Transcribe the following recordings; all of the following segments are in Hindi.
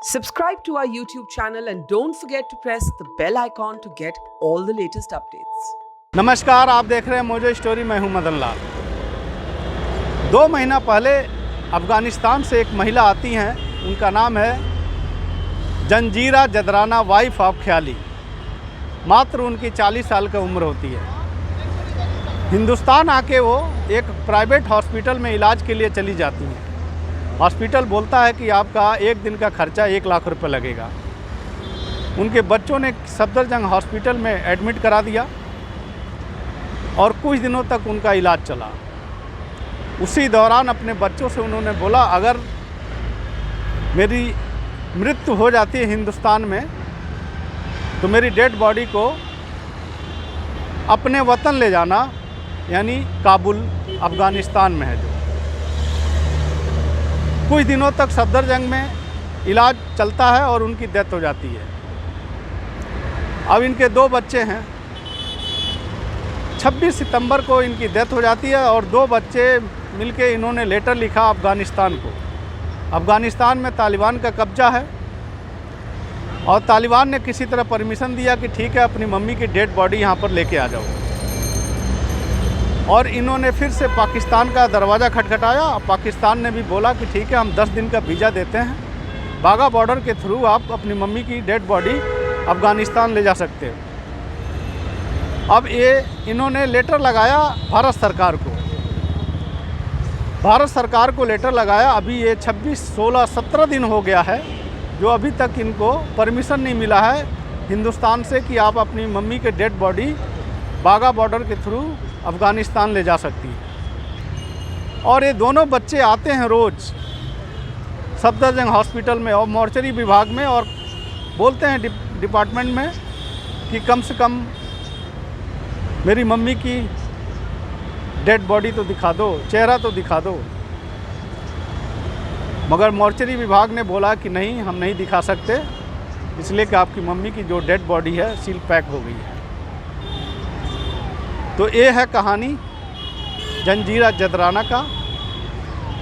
Subscribe to our YouTube channel and don't forget to press the bell icon to get all the latest updates. नमस्कार, आप देख रहे हैं मोजो स्टोरी। मैं हूं मदन लाल। 2 महीना पहले अफ़गानिस्तान से एक महिला आती हैं, उनका नाम है जंजीरा जदराना, वाइफ ऑफ ख्याली। मात्र उनकी 40 साल की उम्र होती है। हिंदुस्तान आके वो एक प्राइवेट हॉस्पिटल में इलाज के लिए चली जाती हैं। हॉस्पिटल बोलता है कि आपका एक दिन का खर्चा 1 लाख रुपए लगेगा। उनके बच्चों ने सफदरजंग हॉस्पिटल में एडमिट करा दिया और कुछ दिनों तक उनका इलाज चला। उसी दौरान अपने बच्चों से उन्होंने बोला, अगर मेरी मृत्यु हो जाती है हिंदुस्तान में तो मेरी डेड बॉडी को अपने वतन ले जाना, यानी काबुल अफ़गानिस्तान में है जो। कुछ दिनों तक सफदरजंग में इलाज चलता है और उनकी डेथ हो जाती है। अब इनके 2 बच्चे हैं। 26 सितंबर को इनकी डेथ हो जाती है और 2 बच्चे मिलके इन्होंने लेटर लिखा अफ़गानिस्तान को। अफ़गानिस्तान में तालिबान का कब्जा है और तालिबान ने किसी तरह परमिशन दिया कि ठीक है, अपनी मम्मी की डेड बॉडी यहाँ पर लेके आ जाओ। और इन्होंने फिर से पाकिस्तान का दरवाज़ा खटखटाया। पाकिस्तान ने भी बोला कि ठीक है, हम 10 दिन का वीज़ा देते हैं, बागा बॉर्डर के थ्रू आप अपनी मम्मी की डेड बॉडी अफ़गानिस्तान ले जा सकते हो। अब ये इन्होंने लेटर लगाया भारत सरकार को। भारत सरकार को लेटर लगाया। अभी ये 26, 16, 17 दिन हो गया है जो अभी तक इनको परमिशन नहीं मिला है हिंदुस्तान से कि आप अपनी मम्मी के डेड बॉडी बागा बॉर्डर के थ्रू अफ़गानिस्तान ले जा सकती है। और ये दोनों बच्चे आते हैं रोज़ सफदरजंग हॉस्पिटल में और मॉर्चरी विभाग में और बोलते हैं डिपार्टमेंट में कि कम से कम मेरी मम्मी की डेड बॉडी तो दिखा दो, चेहरा तो दिखा दो। मगर मॉर्चरी विभाग ने बोला कि नहीं, हम नहीं दिखा सकते, इसलिए कि आपकी मम्मी की जो डेड बॉडी है सील पैक हो गई है। तो ये है कहानी जंजीरा जदराना का।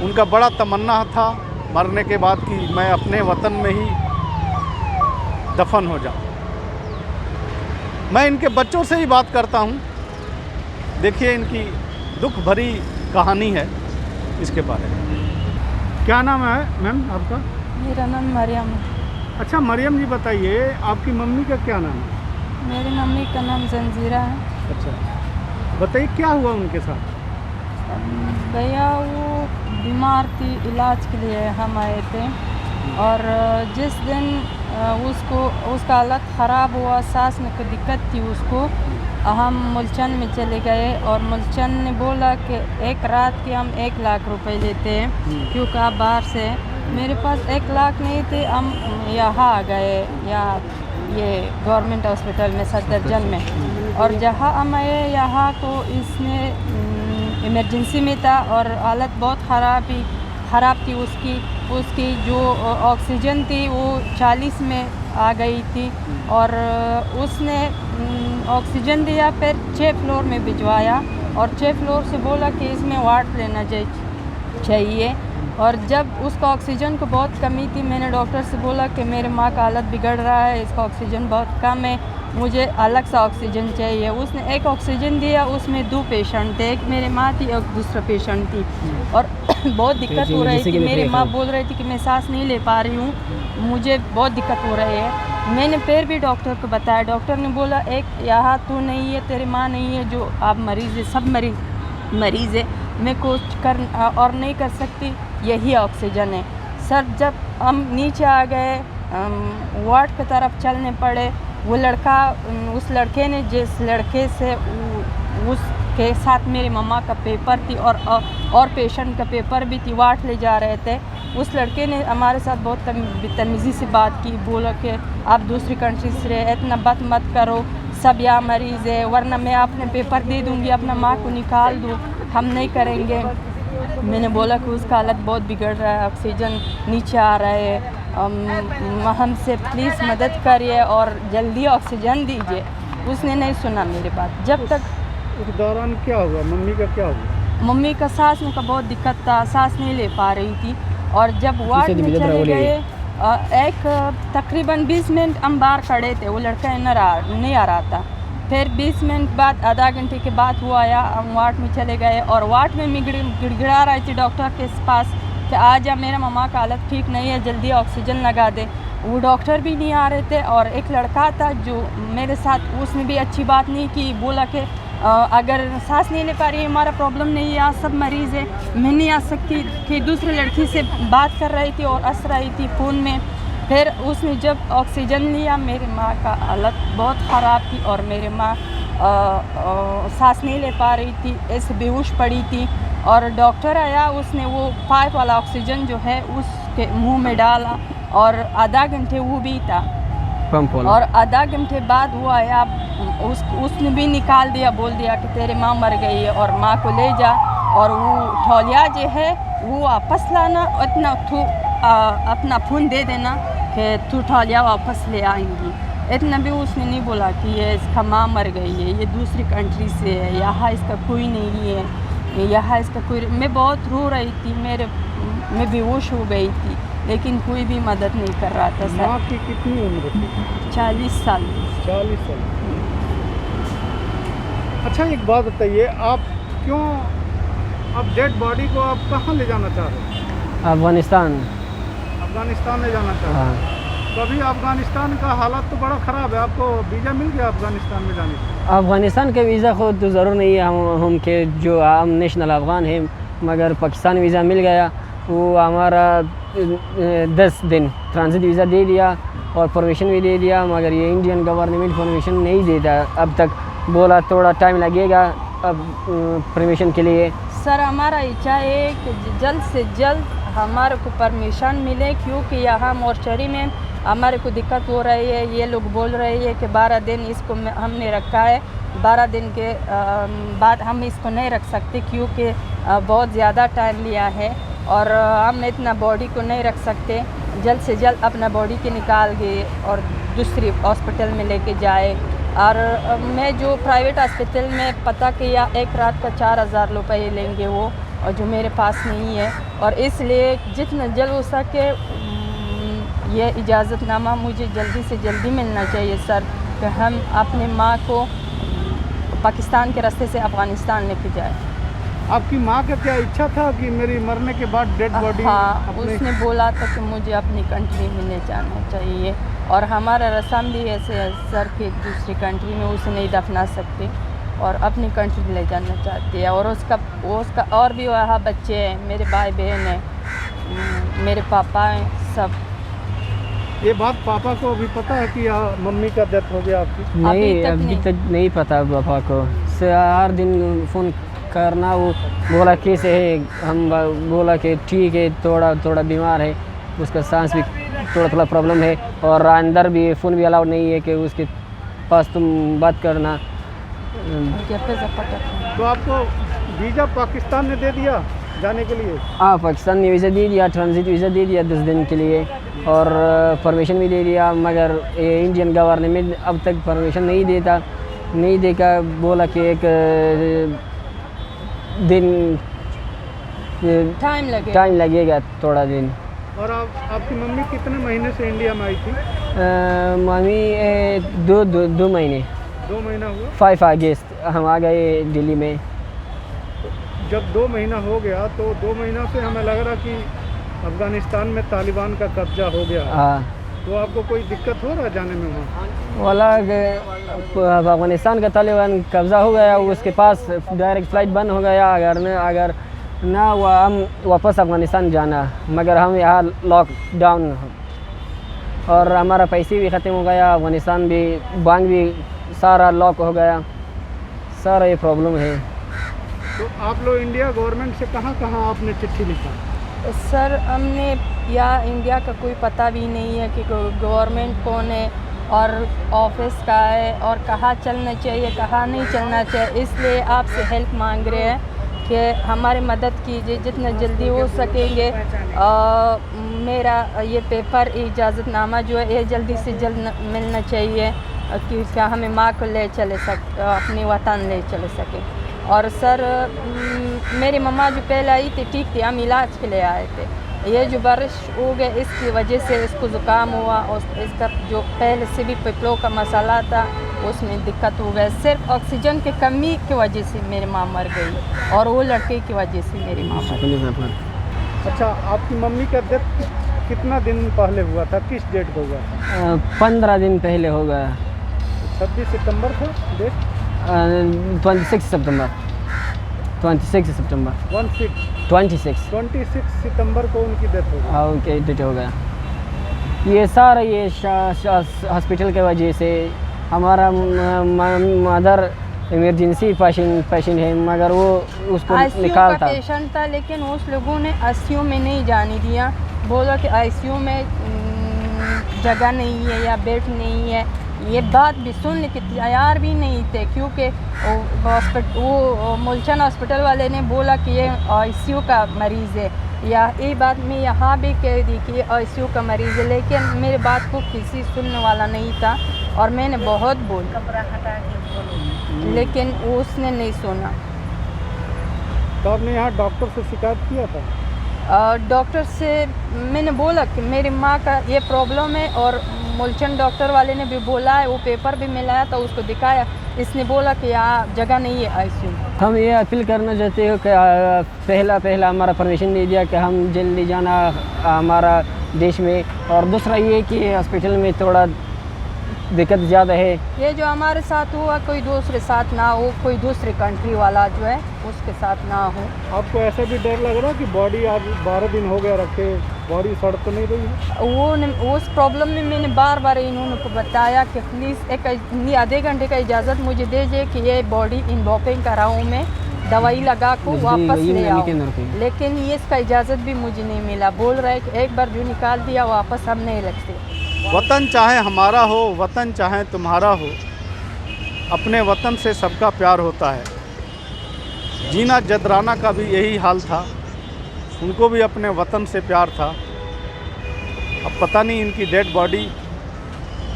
उनका बड़ा तमन्ना था मरने के बाद कि मैं अपने वतन में ही दफन हो जाऊं। मैं इनके बच्चों से ही बात करता हूं। देखिए, इनकी दुख भरी कहानी है इसके बारे में। क्या नाम है मैम आपका? मेरा नाम मरियम है। अच्छा मरियम जी, बताइए आपकी मम्मी का क्या नाम है? मेरी मम्मी का नाम जंजीरा है। अच्छा, बताइए क्या हुआ उनके साथ? भैया वो बीमार थी, इलाज के लिए हम आए थे और जिस दिन उसका हालत ख़राब हुआ, सांस में कोई दिक्कत थी उसको, हम मुल्चन में चले गए और मुल्चन ने बोला कि एक रात के हम 1 लाख रुपए लेते हैं क्योंकि आप बाहर से। मेरे पास 1 लाख नहीं थे। हम यहाँ आ गए, यहाँ ये गवर्नमेंट हॉस्पिटल में सफदरजंग में। और जहाँ हम आए यहाँ तो इसने इमरजेंसी में था और हालत बहुत ख़राब थी उसकी जो ऑक्सीजन थी वो 40 में आ गई थी और उसने ऑक्सीजन दिया, फिर 6 फ्लोर में भिजवाया और 6 फ्लोर से बोला कि इसमें वार्ड लेना चाहिए। और जब उसका ऑक्सीजन को बहुत कमी थी, मैंने डॉक्टर से बोला कि मेरे माँ का हालत बिगड़ रहा है, इसका ऑक्सीजन बहुत कम है, मुझे अलग सा ऑक्सीजन चाहिए। उसने एक ऑक्सीजन दिया, उसमें 2 पेशेंट थे, एक मेरी माँ थी और दूसरा पेशेंट थी। और बहुत दिक्कत हो रही थी। मेरी माँ बोल रही थी कि मैं सांस नहीं ले पा रही हूँ, मुझे बहुत दिक्कत हो रही है। मैंने फिर भी डॉक्टर को बताया। डॉक्टर ने बोला, एक यहाँ तू नहीं है, तेरी माँ नहीं है, जो आप मरीज़ है, सब मरीज़ है, मैं कुछ कर और नहीं कर सकती, यही ऑक्सीजन है। सर, जब हम नीचे आ गए, वार्ड की तरफ चलने पड़े, वो लड़का, उस लड़के ने जिस लड़के से उसके साथ मेरी मम्मा का पेपर थी और पेशेंट का पेपर भी थी, वार्ड ले जा रहे थे, उस लड़के ने हमारे साथ बहुत बदतमीज़ी से बात की। बोला कि आप दूसरी कंट्री से रहे, इतना बात मत करो, सब यहाँ मरीज़ है, वरना मैं अपने पेपर दे दूँगी, अपना माँ को निकाल दूँ, हम नहीं करेंगे। मैंने बोला कि उसका हालत बहुत बिगड़ रहा है, ऑक्सीजन नीचे आ रहा है, हमसे प्लीज़ मदद करिए और जल्दी ऑक्सीजन दीजिए। उसने नहीं सुना मेरी बात। जब तक उस दौरान क्या हुआ? मम्मी का क्या हुआ? मम्मी का सांस में का बहुत दिक्कत था, सांस नहीं ले पा रही थी। और जब वार्ड में चले गए एक तकरीबन 20 मिनट हम बाहर खड़े थे, वो लड़का नहीं आ रहा था। फिर 20 मिनट बाद, आधा घंटे के बाद वो आया, हम वार्ड में चले गए और वार्ड में मैं गिड़गिड़ा रही थी डॉक्टर के पास कि आ जा, मेरा मम्मा का हालत ठीक नहीं है, जल्दी ऑक्सीजन लगा दे। वो डॉक्टर भी नहीं आ रहे थे और एक लड़का था जो मेरे साथ, उसने भी अच्छी बात नहीं की, बोला कि अगर सांस नहीं ले पा रही है हमारा प्रॉब्लम नहीं है, यहाँ सब मरीज़ है, मैं नहीं आ सकती। कि दूसरी लड़की से बात कर रही थी और हंस रही थी फ़ोन में। फिर उसने जब ऑक्सीजन लिया, मेरी माँ का हालत बहुत ख़राब थी और मेरी माँ सांस नहीं ले पा रही थी, ऐसे बेहोश पड़ी थी। और डॉक्टर आया, उसने वो 5 वाला ऑक्सीजन जो है उसके मुंह में डाला और आधा घंटे वो भी था। और आधा घंटे बाद वो आया, उसने भी निकाल दिया, बोल दिया कि तेरी माँ मर गई है और माँ को ले जा और वो ठौलिया जो है वो वापस लाना, इतना अपना फ़ोन दे देना कि तू ठौलिया वापस ले आएंगी। इतना भी उसने नहीं बोला कि ये इसका माँ मर गई है, ये दूसरी कंट्री से है, यहाँ इसका कोई नहीं है, यहाँ इसका कोई। मैं बहुत रो रही थी, मैं बेहोश हो गई थी, लेकिन कोई भी मदद नहीं कर रहा था सर। माँ की कितनी उम्र थी? 40 साल। 40 साल। अच्छा, एक बात बताइए, आप क्यों, अब डेड बॉडी को आप कहाँ ले जाना चाह रहे हैं? अफगानिस्तान। अफगानिस्तान ले जाना चाह रहे हैं? हाँ। तो अभी अफगानिस्तान का हालत तो बड़ा ख़राब है, आपको वीज़ा मिल गया अफगानिस्तान में जाने का? अफ़गानिस्तान का वीज़ा खुद तो ज़रूर नहीं है, हम के जो हम नेशनल अफ़गान हैं, मगर पाकिस्तान वीज़ा मिल गया। वो हमारा 10 दिन ट्रांजिट वीज़ा दे दिया और परमिशन भी दे दिया, मगर ये इंडियन गवर्नमेंट परमिशन नहीं देता अब तक। बोला थोड़ा टाइम लगेगा अब परमिशन के लिए। सर हमारा इच्छा है कि जल्द से जल्द हमारे को परमिशन मिले, क्योंकि यहाँ मोर्चरी में हमारे को दिक्कत हो रही है। ये लोग बोल रहे हैं कि 12 दिन इसको हमने रखा है, 12 दिन के बाद हम इसको नहीं रख सकते, क्योंकि बहुत ज़्यादा टाइम लिया है और हम इतना बॉडी को नहीं रख सकते। जल्द से जल्द अपना बॉडी के निकाल के और दूसरी हॉस्पिटल में लेके जाए। और मैं जो प्राइवेट हॉस्पिटल में पता किया, एक रात का 4000 रुपये लेंगे वो, और जो मेरे पास नहीं है। और इसलिए जितना जल्द हो सके ये इजाज़तनामा मुझे जल्दी से जल्दी मिलना चाहिए सर, कि हम अपनी माँ को पाकिस्तान के रास्ते से अफ़गानिस्तान लेके जाए। आपकी माँ का क्या इच्छा था कि मेरी मरने के बाद डेड बॉडी? हाँ, उसने बोला था कि मुझे अपनी कंट्री में ले जाना चाहिए, और हमारा रस्म भी ऐसे है सर कि दूसरी कंट्री में उसे नहीं दफना सकते और अपनी कंट्री ले जाना चाहती है। और उसका और भी वहाँ बच्चे हैं, मेरे भाई बहन हैं, मेरे पापा हैं, सब। ये बात पापा को अभी पता है कि मम्मी का डेथ हो गया आपकी? नहीं, अभी तक नहीं पता पापा को। हर दिन फ़ोन करना, वो बोला कैसे है, हम बोला कि ठीक है, थोड़ा बीमार है, उसका सांस भी थोड़ा प्रॉब्लम है, और अंदर भी फ़ोन भी अलाउड नहीं है कि उसके पास तुम बात करना। तो आपको वीज़ा पाकिस्तान ने दे दिया जाने के लिए? हाँ, पाकिस्तान ने वीज़ा दे दिया, ट्रांजिट वीज़ा दे दिया 10 दिन के लिए, और परमिशन भी दे दिया, मगर इंडियन गवर्नमेंट अब तक परमिशन नहीं देगा। बोला कि एक दिन टाइम लगेगा थोड़ा दिन। और आपकी मम्मी कितने महीने से इंडिया में आई थी? मम्मी 2 महीने। 2 महीना हुआ? 5 अगस्त हम आ गए दिल्ली में। जब 2 महीना हो गया तो 2 महीना से हमें लग रहा कि अफ़गानिस्तान में तालिबान का कब्जा हो गया। हाँ। तो आपको कोई दिक्कत हो रहा है जाने में वहाँ? वाला अफ़गानिस्तान का तालिबान कब्ज़ा हो गया, उसके पास डायरेक्ट फ़्लाइट बंद हो गया। अगर ना हम वापस अफ़गानिस्तान जाना, मगर हम यहाँ लॉकडाउन, और हमारा पैसे भी ख़त्म हो गया, अफ़गानिस्तान भी, बैंक भी सारा लॉक हो गया, सारा ये प्रॉब्लम है। तो आप लोग इंडिया गवर्नमेंट से कहाँ आपने चिट्ठी लिखा? सर हमने यहाँ इंडिया का कोई पता भी नहीं है कि गवर्नमेंट कौन है और ऑफिस का है और कहाँ चलना चाहिए कहाँ नहीं चलना चाहिए, इसलिए आपसे हेल्प मांग रहे हैं कि हमारी मदद कीजिए जितना जल्दी हो सकेंगे। मेरा ये पेपर इजाज़तनामा जो है ये जल्दी से जल्द मिलना चाहिए कि क्या हमें माँ को ले चले अपने वतन ले चले सके। और सर मेरी मम्मा जो पहले आई थी ठीक थी, हम इलाज के लिए आए थे, ये जो बारिश हो गई इसकी वजह से इसको ज़ुकाम हुआ और इसका जो पहले से भी पेपलों का मसाला था उसमें दिक्कत हो गई। सिर्फ ऑक्सीजन की कमी की वजह से मेरी माँ मर गई और वो लड़के की वजह से मेरी माँ मर गई। अच्छा, आपकी मम्मी का डेथ कितना दिन पहले हुआ था, किस डेट को हुआ था? 15 दिन पहले हो गया। 26 सितंबर था डेट? 26 सितंबर 26 सितंबर 26 सितंबर को उनकी डेथ हो गई। हाँ, उनके डेथ हो गया। ये सारा ये हॉस्पिटल के वजह से हमारा मदर इमरजेंसी पेशेंट है, मगर वो उसको निकाल था। पेशेंट था लेकिन उस लोगों ने आईसीयू में नहीं जाने दिया। बोला कि आईसीयू में जगह नहीं है या बेड नहीं है। ये बात भी सुनने के तैयार भी नहीं थे, क्योंकि वो मुल्चन हॉस्पिटल वाले ने बोला कि ये आईसीयू का मरीज़ है, या ये बात मैं यहाँ भी कह दी कि आईसीयू का मरीज़ है, लेकिन मेरे बात को किसी सुनने वाला नहीं था और मैंने बहुत बोला लेकिन उसने नहीं सुना। तो आपने यहाँ डॉक्टर से शिकायत किया था? डॉक्टर से मैंने बोला कि मेरी माँ का ये प्रॉब्लम है और मुल्चन डॉक्टर वाले ने भी बोला है, वो पेपर भी मिलाया था उसको दिखाया, इसने बोला कि यहाँ जगह नहीं है आईसीयू। हम ये अपील करना चाहते हो कि पहला हमारा परमिशन दे दिया कि हम जल्दी जाना हमारा देश में, और दूसरा ये कि हॉस्पिटल में थोड़ा दिक्कत ज़्यादा है। ये जो हमारे साथ हुआ कोई दूसरे साथ ना हो, कोई दूसरी कंट्री वाला जो है उसके साथ ना हो। आपको ऐसा भी डर लग रहा कि बॉडी आज 12 दिन हो गया रखे, बॉडी सड़ तो नहीं रही है? उस प्रॉब्लम में मैंने बार इन्होंने बताया कि प्लीज़ एक आधे घंटे का इजाज़त मुझे दीजिए कि ये बॉडी इनबॉपिंग कराऊँ, मैं दवाई लगा को वापस ले आओ, लेकिन ये इसका इजाज़त भी मुझे नहीं मिला। बोल रहा है कि एक बार जो निकाल दिया वापस हम नहीं रखते। वतन चाहे हमारा हो, वतन चाहे तुम्हारा हो, अपने वतन से सबका प्यार होता है। जीना जदराना का भी यही हाल था, उनको भी अपने वतन से प्यार था। अब पता नहीं इनकी डेड बॉडी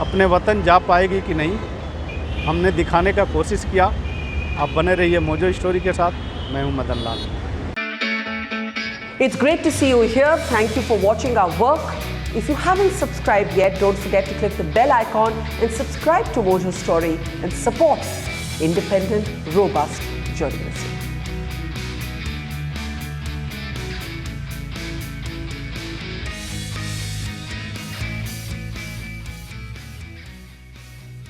अपने वतन जा पाएगी कि नहीं, हमने दिखाने का कोशिश किया। आप बने रहिए मोजो स्टोरी के साथ, मैं हूं Madan Lal. It's great to see you here. Thank you for watching our work. If you haven't subscribed yet, don't forget to click the bell icon and subscribe to Mojo Story and support independent, robust journalism.